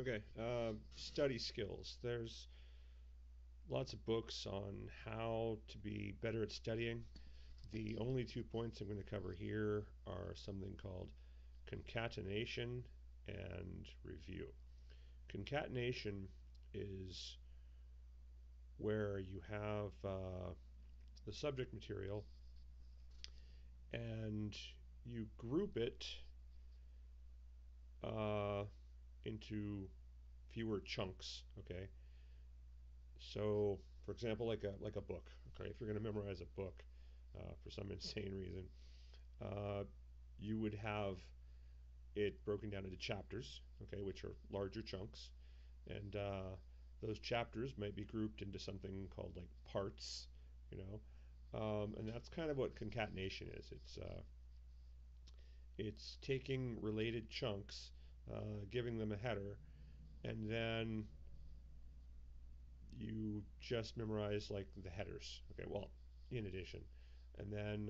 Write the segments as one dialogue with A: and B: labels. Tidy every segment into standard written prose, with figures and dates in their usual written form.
A: Okay, study skills. There's lots of books on how to be better at studying. The only 2 points I'm going to cover here are something called concatenation and review. Concatenation is where you have the subject material and you group it uh, into fewer chunks. Okay, so for example, like a book. Okay, if you're going to memorize a book for some insane reason, uh, you would have it broken down into chapters. Okay, which are larger chunks, and those chapters might be grouped into something called like parts. You know, and that's kind of what concatenation is. It's taking related chunks, giving them a header, and then you just memorize like the headers. Okay, well, in addition, and then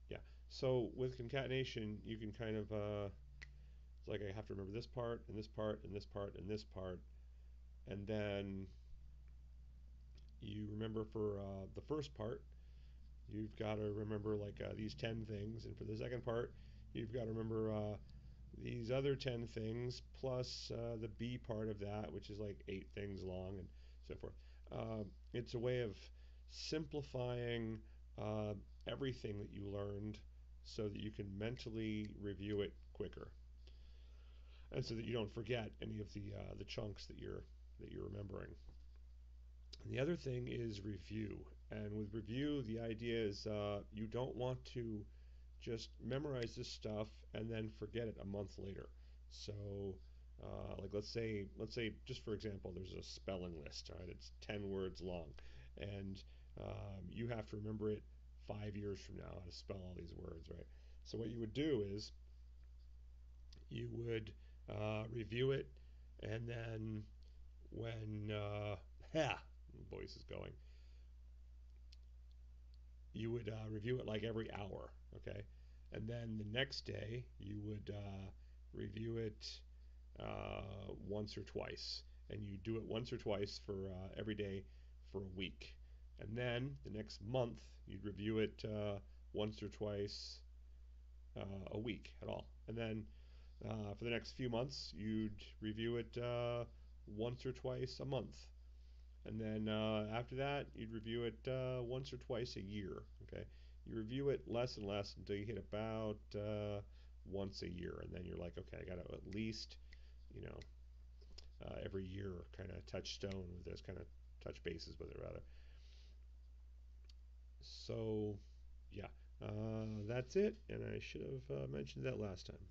A: yeah. So with concatenation, you can kind of it's like I have to remember this part and this part and this part and this part, and then you remember for the first part, you've got to remember like these 10 things, and for the second part, you've got to remember these other 10 things plus the B part of that, which is like 8 things long, and so forth. It's a way of simplifying uh, everything that you learned so that you can mentally review it quicker, and so that you don't forget any of the chunks that you're remembering. And the other thing is review. And with review, the idea is you don't want to just memorize this stuff and then forget it a month later. So, like let's say just for example, there's a spelling list. All right, it's 10 words long, and you have to remember it 5 years from now how to spell all these words, right? So what you would do is you would review it, and then when yeah, voice is going, you would review it like every hour, okay? And then the next day, you would review it once or twice. And you do it once or twice for every day for a week. And then the next month, you'd review it once or twice a week at all. And then for the next few months, you'd review it once or twice a month. And then after that, you'd review it once or twice a year. Okay, you review it less and less until you hit about once a year, and then you're like, okay, I got to at least, you know, every year kind of touch stone with this, kind of touch bases with it rather. So yeah, that's it, and I should have mentioned that last time.